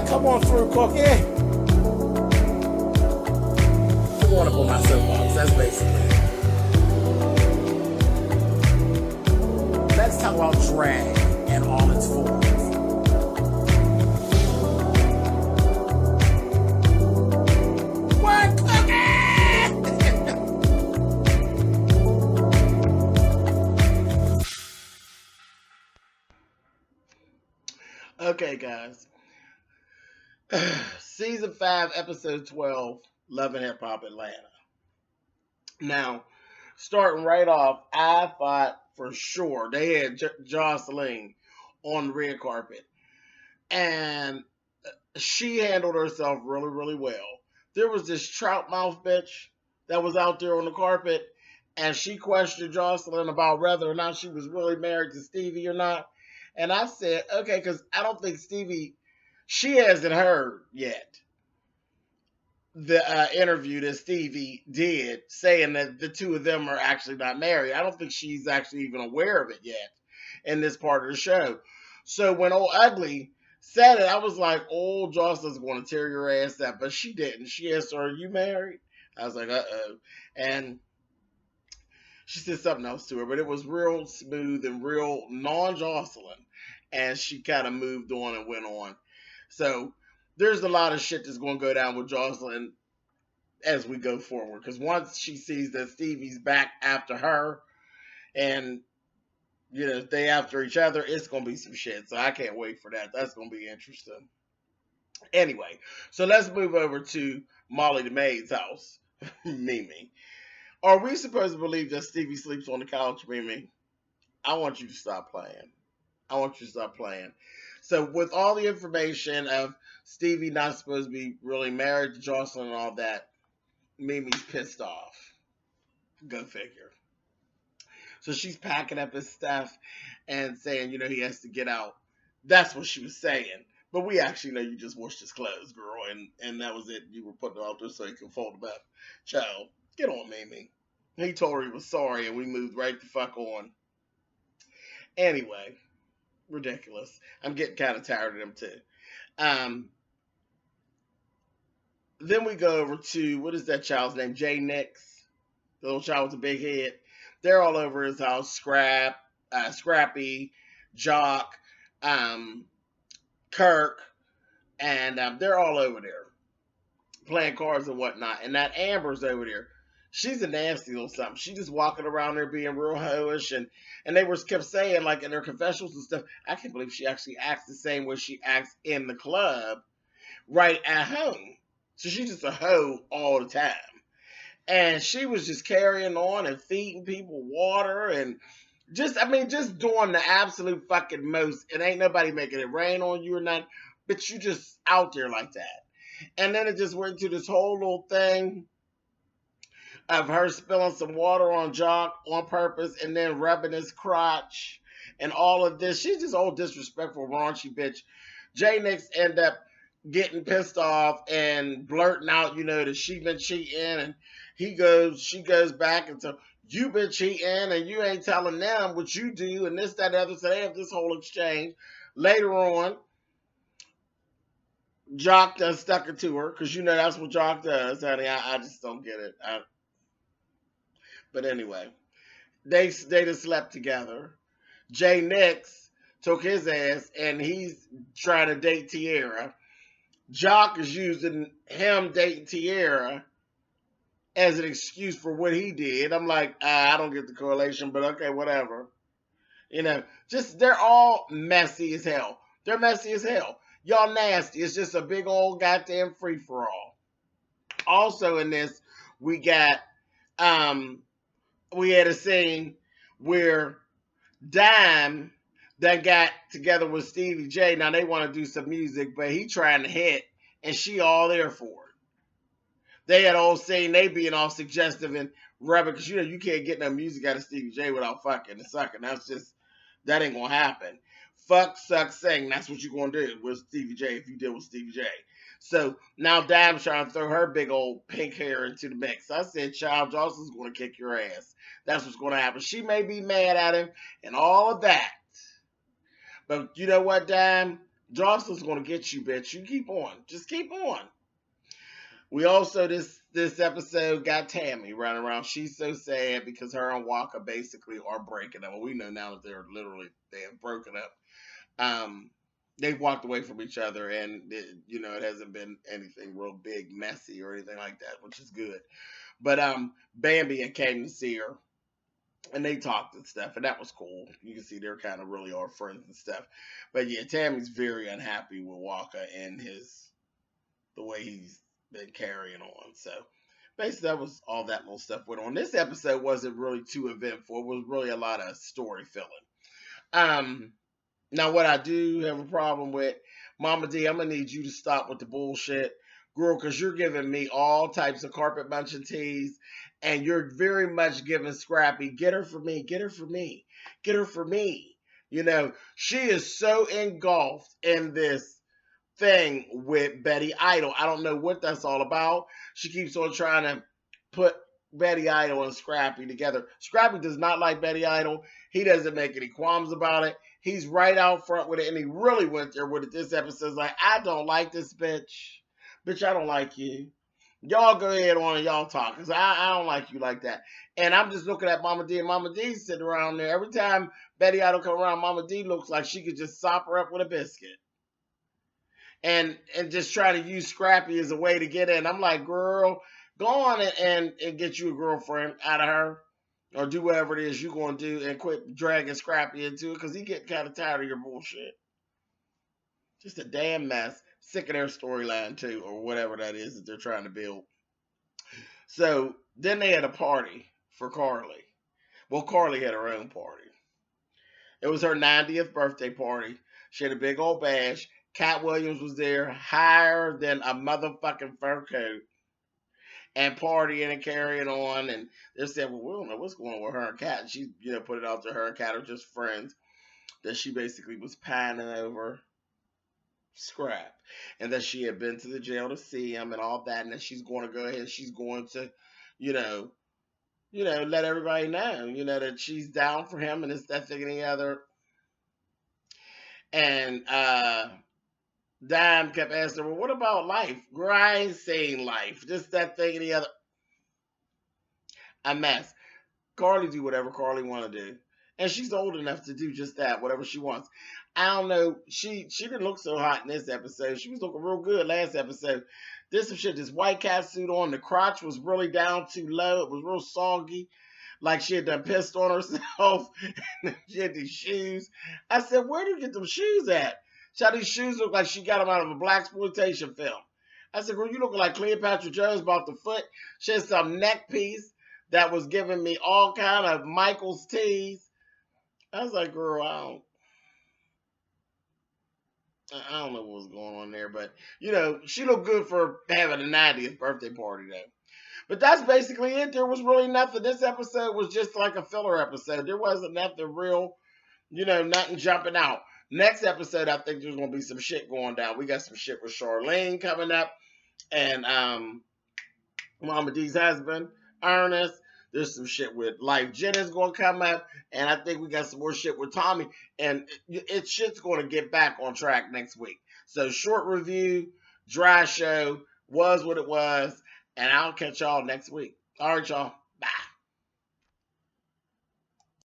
Come on through, Cookie. I want to put my soapbox. That's basically it. Let's talk about drag and all its forms. What, Cookie? Okay, guys. Season 5, Episode 12, Love and Hip Hop Atlanta. Now, starting right off, I thought for sure they had Jocelyn on the red carpet. And she handled herself really, really well. There was this trout mouth bitch that was out there on the carpet, and she questioned Jocelyn about whether or not she was really married to Stevie or not. And I said, okay, because I don't think Stevie, she hasn't heard yet the interview that Stevie did saying that the two of them are actually not married. I don't think she's actually even aware of it yet in this part of the show. So when Old Ugly said it, I was like, oh, Jocelyn's going to tear your ass up. But she didn't. She asked her, are you married? I was like, uh-oh. And she said something else to her, but it was real smooth and real non-Jocelyn. And she kind of moved on and went on. So there's a lot of shit that's going to go down with Jocelyn as we go forward. Because once she sees that Stevie's back after her and, you know, they after each other, it's going to be some shit. So I can't wait for that. That's going to be interesting. Anyway, so let's move over to Molly the Maid's house. Mimi. Are we supposed to believe that Stevie sleeps on the couch, Mimi? I want you to stop playing. So with all the information of Stevie not supposed to be really married to Jocelyn and all that, Mimi's pissed off. Go figure. So she's packing up his stuff and saying, you know, he has to get out. That's what she was saying. But we actually know you just washed his clothes, girl, and that was it. You were putting it out there so he could fold them up. Child, get on, Mimi. He told her he was sorry, and we moved right the fuck on. Anyway, ridiculous. I'm getting kind of tired of them, too. Then we go over to, what is that child's name? Jay Nix. The little child with the big head. They're all over his house. Scrappy, Jock, Kirk, and they're all over there playing cards and whatnot. And that Amber's over there. She's a nasty little something. She just walking around there being real hoish, and they kept saying, like, in their confessionals and stuff, I can't believe she actually acts the same way she acts in the club right at home. So she's just a hoe all the time. And she was just carrying on and feeding people water and just doing the absolute fucking most. And ain't nobody making it rain on you or nothing, but you just out there like that. And then it just went to this whole little thing of her spilling some water on Jock on purpose and then rubbing his crotch and all of this. She's just old disrespectful, raunchy bitch. Jay Nix ended up getting pissed off and blurting out, you know, that she been cheating, and she goes back and says, you been cheating and you ain't telling them what you do and this, that, and the other. So they have this whole exchange. Later on, Jock done stuck it to her, because you know that's what Jock does, honey. I just don't get it. But anyway, they just slept together. Jay Nix took his ass and he's trying to date Tierra. Jock is using him dating Tierra as an excuse for what he did. I'm like, I don't get the correlation, but okay, whatever. You know, just they're all messy as hell. They're messy as hell. Y'all nasty. It's just a big old goddamn free-for-all. Also in this, we got we had a scene where Dime that got together with Stevie J. Now they want to do some music, but he trying to hit, and she all there for it. They had all scene, they being all suggestive and rubbing, because you know you can't get no music out of Stevie J without fucking and sucking. That ain't gonna happen. Fuck, suck, sing. That's what you're gonna do with Stevie J if you deal with Stevie J. So now Dime's trying to throw her big old pink hair into the mix. I said, Child Johnson's going to kick your ass. That's what's going to happen. She may be mad at him and all of that. But you know what, Dime? Jocelyn's gonna get you, bitch. You keep on. Just keep on. We also this episode got Tammy running around. She's so sad because her and Walker basically are breaking up. Well, we know now that they have broken up. They've walked away from each other, and it hasn't been anything real big, messy, or anything like that, which is good. But Bambi had came to see her, and they talked and stuff, and that was cool. You can see they're kind of really are friends and stuff. But yeah, Tammy's very unhappy with Walker and the way he's been carrying on. So basically, that was all that little stuff went on. This episode wasn't really too eventful. It was really a lot of story filling. Now, what I do have a problem with, Mama D, I'm gonna need you to stop with the bullshit, girl, because you're giving me all types of carpet munching teas, and you're very much giving Scrappy, get her for me, get her for me, get her for me. She is so engulfed in this thing with Betty Idle. I don't know what that's all about. She keeps on trying to put Betty Idle and Scrappy together. Scrappy does not like Betty Idle. He doesn't make any qualms about it. He's right out front with it, and he really went there with it. This episode's like, I don't like this bitch. Bitch, I don't like you. Y'all go ahead on and y'all talk, because I don't like you like that. And I'm just looking at Mama D, and Mama D sitting around there. Every time Betty Idle come around, Mama D looks like she could just sop her up with a biscuit. And just try to use Scrappy as a way to get in. I'm like, girl, go on and get you a girlfriend out of her, or do whatever it is you're going to do, and quit dragging Scrappy into it, because he getting kind of tired of your bullshit. Just a damn mess. Sick of their storyline, too, or whatever that is that they're trying to build. So then they had a party for Carly. Well, Carly had her own party. It was her 90th birthday party. She had a big old bash. Cat Williams was there, higher than a motherfucking fur coat, and partying and carrying on. And they said, well, we don't know what's going on with her and Cat. And she, put it out to her and Cat are just friends, that she basically was pining over Scrap, and that she had been to the jail to see him and all that, and that she's going to go ahead and she's going to, let everybody know, that she's down for him, and it's that thing and the other. And Dime kept asking her, well, what about life? Girl, I ain't saying life. Just that thing and the other. A mess. Carly do whatever Carly want to do. And she's old enough to do just that, whatever she wants. I don't know. She didn't look so hot in this episode. She was looking real good last episode. This white cat suit on. The crotch was really down too low. It was real soggy. Like she had done pissed on herself. She had these shoes. I said, where do you get them shoes at? These shoes look like she got them out of a blaxploitation film. I said, girl, you looking like Cleopatra Jones about the foot. She had some neck piece that was giving me all kind of Michael's tees. I was like, girl, I don't know what was going on there, but she looked good for having a 90th birthday party though. But that's basically it. There was really nothing. This episode was just like a filler episode. There wasn't nothing real, nothing jumping out. Next episode, I think there's going to be some shit going down. We got some shit with Charlene coming up, and Mama D's husband, Ernest. There's some shit with Life Jennings going to come up, and I think we got some more shit with Tommy, and shit's going to get back on track next week. So short review, dry show, was what it was, and I'll catch y'all next week. All right, y'all.